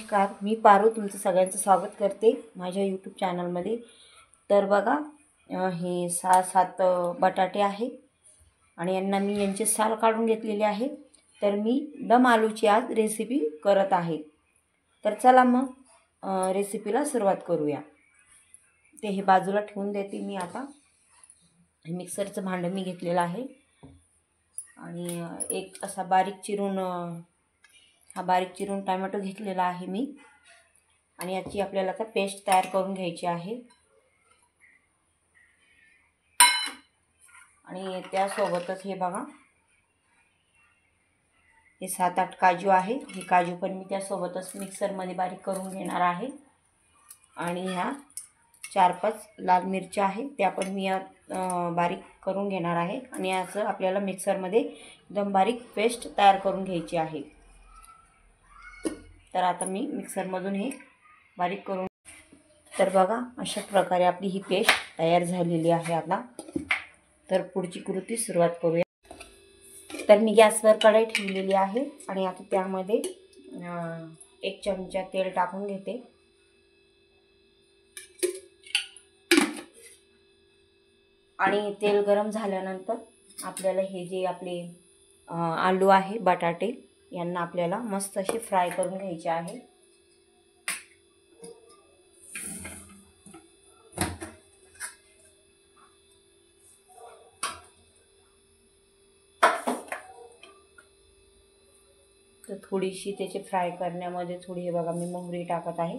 नमस्कार, मी पारू तुमचं सगळ्यांचं स्वागत करते माझ्या यूट्यूब चॅनलमध्ये। तर बघा, हे 6-7 बटाटे आहे आणि यांना मी यांचे साल काढून घेतलेले आहे। तर मी दम आलूची आज रेसिपी करत आहे। तर चला मग रेसिपीला सुरुवात करूया। ते हे बाजूला ठेवून देते मी। आता मिक्सरचं भांडं मी घेतलेलं आहे आणि एक असा बारीक चिरून टोमॅटो घेतलेला आहे मी आणि याची आपल्याला आता पेस्ट तयार करून घ्यायची आहे। आणि त्यासोबतच हे बघा, हे 7-8 काजू आहे। हे काजू पण मी त्यासोबतच मिक्सरमध्ये बारीक करून घेणार आहे। आणि ह्या 4-5 लाल मिरच्या आहे, त्या पण मी बारीक करून घेणार आहे। आणि याचं आपल्याला मिक्सरमध्ये एकदम बारीक पेस्ट तयार करून घ्यायची आहे। तर आता मी मिक्सरमधून हे बारीक करून, तर बघा अशा प्रकारे आपली ही पेस्ट तयार झालेली आहे। आता तर पुढची कृती सुरुवात करूया। तर मी गॅसवर कढई ठेवलेली आहे आणि आता त्यामध्ये 1 चमचा तेल टाकून घेते। आणि तेल गरम झाल्यानंतर आपल्याला हे जे आपले आलू आहे, बटाटे, यांना आपल्याला मस्त असे फ्राय करून घ्यायचे आहे। तर थोडीशी त्याचे फ्राय करण्यामध्ये थोडी, हे बघा मी मोहरी टाकत आहे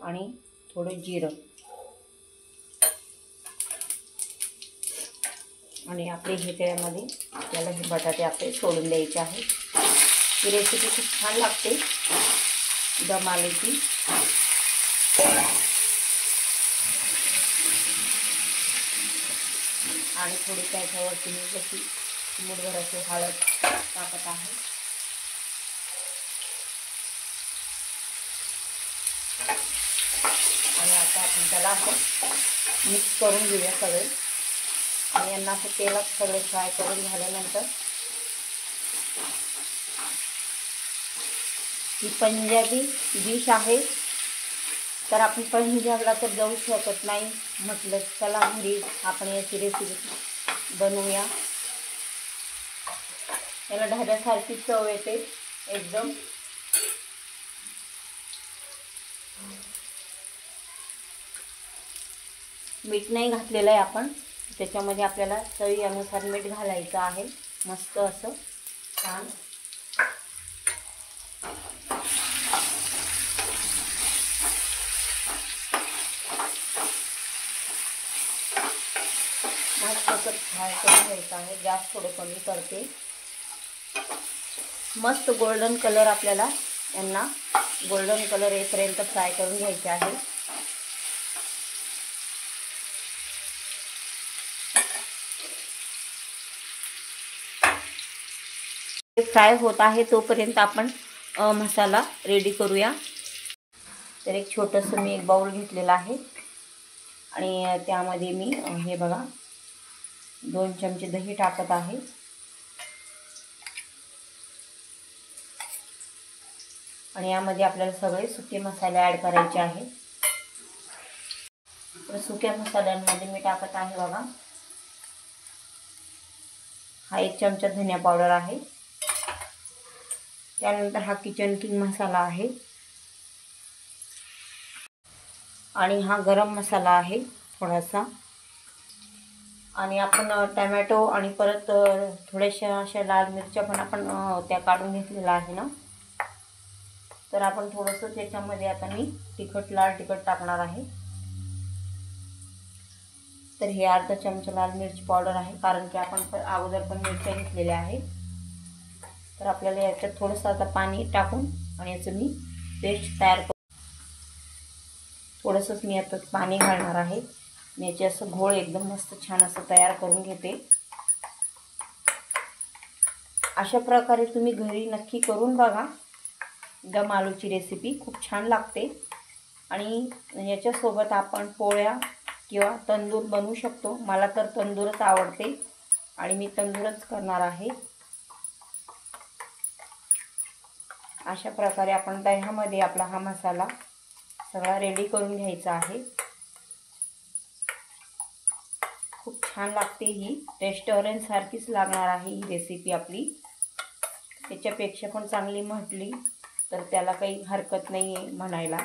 आणि थोडं जिरं, आणि आपले हे त्यामध्ये आपल्याला हे बटाटे आपले सोडून द्यायचे आहे। ही रेसिपी खूप छान लागते दम आलूची। आणि थोडी त्याच्यावरती मी जशी चिमूटभर हळद टाकत आहे। आणि आता आपण त्याला असं मिक्स करून घेऊया सगळे। आणि यांना असं तेलात सगळे फ्राय करून झाल्यानंतर, ही पंजाबी डिश आहे, तर आपण पंजाबला तर जाऊ शकत नाही। म्हटलं चला घरी आपण याची रेसिपी बनवूया। याला ढाब्यासारखी चव येते एकदम। मीठ नाही घातलेलं आहे आपण त्याच्यामध्ये, आपल्याला चवीनुसार मीठ घालायचं आहे। मस्त असं छान मस्त असं फ्राय करून घ्यायचं आहे। गॅस थोडं कमी करते। मस्त गोल्डन कलर, आपल्याला यांना गोल्डन कलर येईपर्यंत फ्राय करून घ्यायचे आहे। फ्राय होत आहे तोपर्यंत आपण मसाला रेडी करूया। तर एक छोटंसं मी एक बाउल घेतलेला आहे आणि त्यामध्ये मी हे बघा 2 चमचे दही टाकत आहे। आणि यामध्ये आपल्याला सगळे सुके मसाले ॲड करायचे आहे। तर सुक्या मसाल्यांमध्ये मी टाकत आहे बघा, हा 1 चमचा धनिया पावडर आहे। त्यानंतर हा किचन किंग मसाला आहे आणि हा गरम मसाला आहे थोडासा। आणि आपण टोमॅटो आणि परत थोड्याशा अशा लाल मिरच्या पण आपण त्या काढून घेतलेल्या आहे ना। तर आपण थोडंसं त्याच्यामध्ये आता मी लाल तिखट टाकणार आहे। तर हे अर्धा चमचा लाल मिरची पावडर आहे, कारण की आपण अगोदर पण मिरच्या घेतलेल्या आहे। तर आपल्याला याच्यात थोडंसं आता पाणी टाकून आणि याचं मी पेस्ट तयार करू। थोडंसंच मी आता पाणी घालणार आहे। याचे असं घोळ एकदम मस्त छान असं तयार करून घेते। अशा प्रकारे तुम्ही घरी नक्की करून बघा। दम आलूची रेसिपी खूप छान लागते आणि याच्यासोबत आपण पोळ्या किंवा तंदूर बनवू शकतो। मला तर तंदूरच आवडते आणि मी तंदूरच करणार आहे। अशा प्रकारे आपण दह्यामध्ये आपला हा मसाला सगळा रेडी करून घ्यायचा आहे। खूप छान लागते ही, रेस्टॉरंट सारखीच लागणार आहे ही रेसिपी आपली। त्याच्यापेक्षा पण चांगली म्हटली तर त्याला काही हरकत नाही आहे म्हणायला।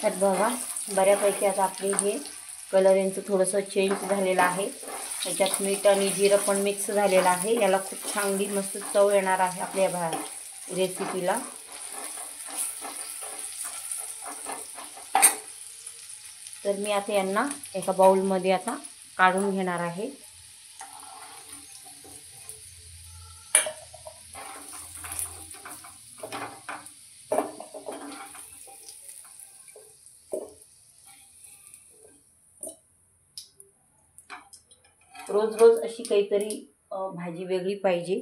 तर बघा बऱ्यापैकी आता आपले हे कलर यांचं थोडंसं चेंज झालेलं आहे। त्याच्यात मीठ आणि जिरं पण मिक्स झालेलं आहे। याला खूप चांगली मस्त चव येणार आहे आपल्या रेसिपीला। तर मी आता यांना एका बाउलमध्ये आता काढून घेणार आहे। रोज रोज अशी काहीतरी भाजी वेगळी पाहिजे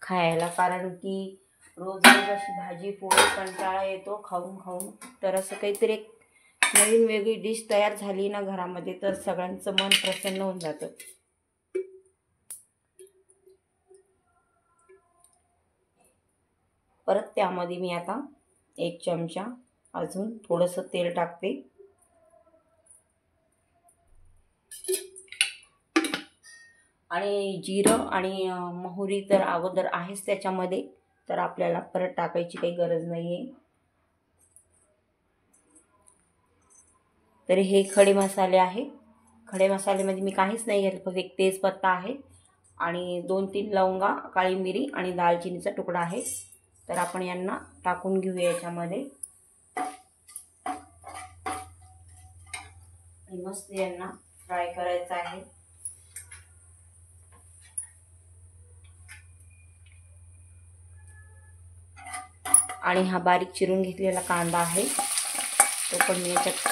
खायला, कारण की रोज रोज अशी भाजी पोळी कंटाळा येतो खाऊन खाऊन। तर असं काहीतरी एक नवीन वेगळी डिश तयार झाली ना घरामध्ये तर सगळ्यांचं मन प्रसन्न होऊन जातं। परत त्यामध्ये मी आता 1 चमचा अजून थोडंसं तेल टाकते आणि जिरं आणि मोहरी तर अगोदर आहेच त्याच्यामध्ये, तर आपल्याला परत टाकायची काही गरज नाही आहे। तर हे खडे मसाले आहे। खडे मसाल्यामध्ये मी काहीच नाही घेतलं, फक्त एक तेजपत्ता आहे आणि 2-3 लवंगा, काळी मिरी आणि दालचिनीचा तुकडा आहे। तर आपण यांना टाकून घेऊया याच्यामध्ये आणि मस्त यांना फ्राय करायचं आहे। आणि हा बारीक चिरून घेतलेला कांदा आहे तो पण मी याच्यात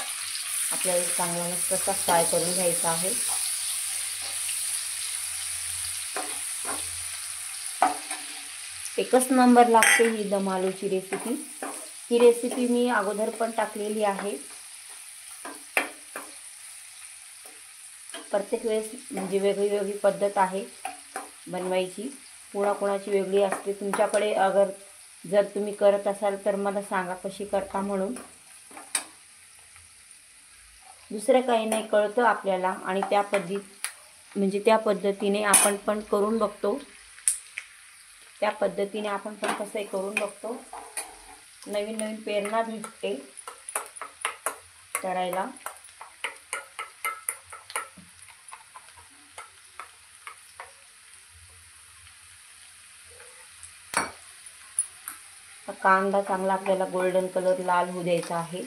आपल्याला चांगला मस्त फ्राय करून घ्यायचा आहे। एकच नंबर लागते ही दम आलूची रेसिपी। ही रेसिपी मी अगोदर पण टाकलेली आहे। प्रत्येक वेळेस म्हणजे वेगळी वेगळी पद्धत आहे बनवायची, कोणाकोणाची वेगळी असते। तुमच्याकडे जर तुम्ही करत असाल तर मला सांगा कशी करता म्हणून। दुसरं काही नाही, कळतं आपल्याला आणि त्या पद्धतीने आपण पण करून बघतो। त्या पद्धतीने आपण पण कसंही करून बघतो, नवीन नवीन प्रेरणा भेटते करायला। कांदा चांगला आपल्याला गोल्डन कलर लाल होऊ द्यायचा आहे।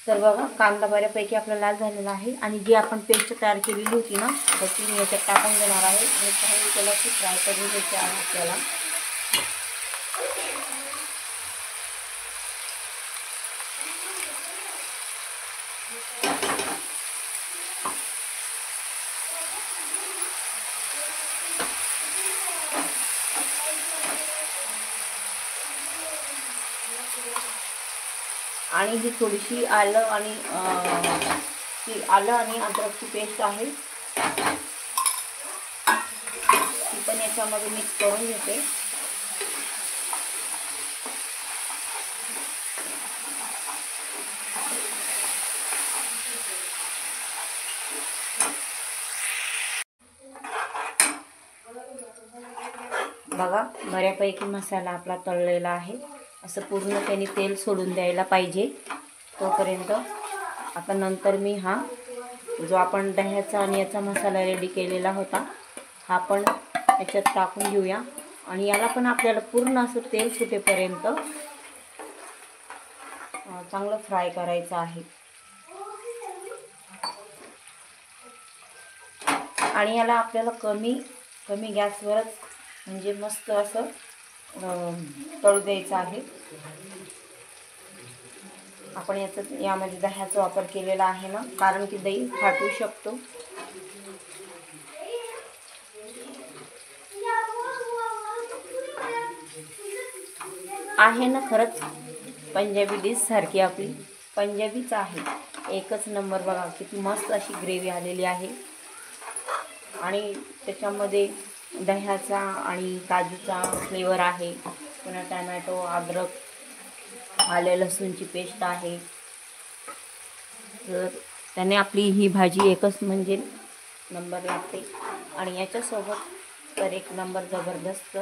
तर बघा कांदा बऱ्यापैकी आपला लाल झालेला आहे आणि जी आपण पेस्ट तयार केलेली होती ना तर ती मी याच्यात टाकून देणार आहे आणि चांगली त्याला फ्राय करून घ्यायची आहे आपल्याला। आणि ही थोडीशी आलं आणि अद्रकची पेस्ट आहे ती पण याच्यामध्ये मिक्स करून घेते। बघा बऱ्यापैकी मसाला आपला तळलेला आहे, असं पूर्ण त्याने तेल सोडून द्यायला पाहिजे तोपर्यंत। आता नंतर मी हा जो आपण दह्याचा आणि याचा मसाला रेडी केलेला होता हा पण याच्यात टाकून घेऊया आणि याला पण आपल्याला पूर्ण असं तेल सुटेपर्यंत चांगलं फ्राय करायचं आहे। आणि याला आपल्याला कमी गॅसवरच म्हणजे मस्त असं तळू द्यायचं आहे। आपण यामध्ये दह्याचा वापर केलेला आहे ना, कारण की दही फाटू शकतो। आहे ना खरंच पंजाबी डिश सारखी, आपली पंजाबीच आहे। एकच नंबर बघा, किती मस्त अशी ग्रेव्ही आलेली आहे. आणि त्याच्यामध्ये दह्याचा आणि काजूचा फ्लेवर आहे, पुन्हा टमॅटो, अद्रक, आले लसूणची पेस्ट आहे. तर त्याने आपली ही भाजी एकच म्हणजे नंबर लागते. आणि याच्यासोबत तर एक नंबर जबरदस्त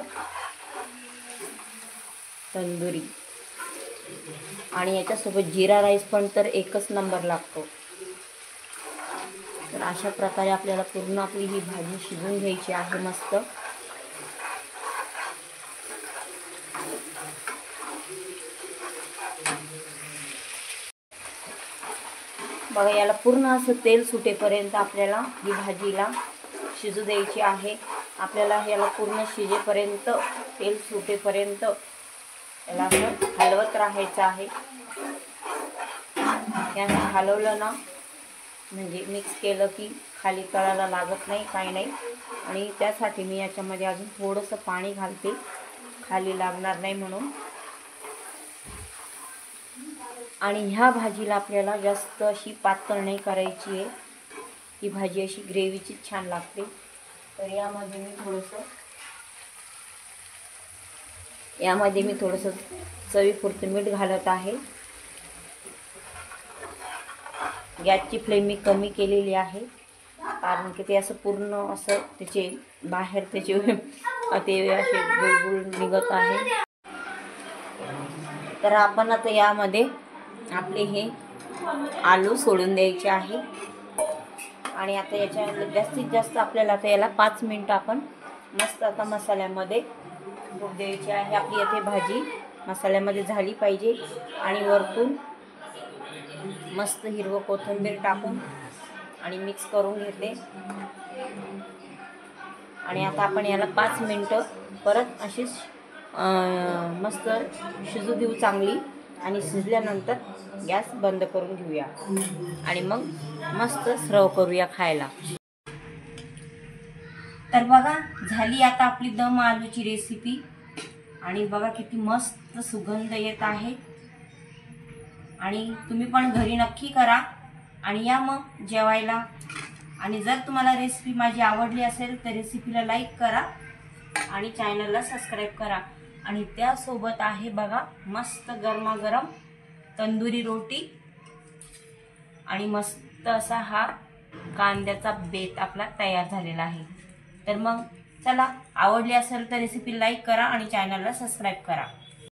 तंदुरी, आणि याच्यासोबत जिरा राईस पण तर एकच नंबर लागतो. तर अशा प्रकारे आपल्याला पूर्ण आपली ही भाजी शिजवून घ्यायची आहे मस्त. बघा, याला पूर्ण असं तेल सुटेपर्यंत आपल्याला ही भाजीला शिजू द्यायची आहे. आपल्याला याला पूर्ण शिजेपर्यंत, तेल सुटेपर्यंत याला असं हलवत राहायचं आहे. याने हलवलं ना म्हणजे मिक्स केलं की खाली तळाला लागत नाही, काही नाही. आणि त्यासाठी मी याच्यामध्ये अजून थोडंसं पाणी घालते, खाली लागणार नाही म्हणून. आणि ह्या भाजीला आपल्याला जास्त अशी पातळ नाही करायची आहे. ही भाजी अशी ग्रेव्हीची छान लागते. तर यामध्ये मी थोडंसं चवीपुरतं मीठ घालत आहे. गॅसची फ्लेम मी कमी केलेली आहे, कारण की ते असं पूर्ण असं त्याचे बाहेर त्याचे ते असे गुळगुळ निघत आहे. तर आपण आता यामध्ये आपले हे आलू सोडून द्यायचे आहे. आणि आता याच्या जास्तीत जास्त आपल्याला आता याला 5 मिनिटं आपण मस्त आता मसाल्यामध्ये भूक द्यायची आहे. आपली येथे भाजी मसाल्यामध्ये झाली पाहिजे. आणि वरतून मस्त हिरवं कोथिंबीर टाकून आणि मिक्स करून घेते. आणि आता आपण याला 5 मिनिटं परत अशीच मस्त शिजू देऊ चांगली. आणि शिजल्यानंतर गॅस बंद करून घेऊया आणि मग मस्त सर्व करूया खायला. तर बघा, झाली आता आपली दम आलूची रेसिपी. आणि बघा किती मस्त सुगंध येत आहे. आणि तुम्ही पण घरी नक्की करा आणि या मग जेवायला. आणि जर तुम्हाला रेसिपी माझी आवडली असेल तर रेसिपीला लाईक करा आणि चॅनलला सबस्क्राईब करा. आणि त्यासोबत आहे बघा मस्त गरमागरम तंदुरी रोटी आणि मस्त असा हा कांद्याचा बेत आपला तयार झालेला आहे. तर मग चला, आवडली असेल तर रेसिपी लाईक करा आणि चॅनलला सबस्क्राईब करा.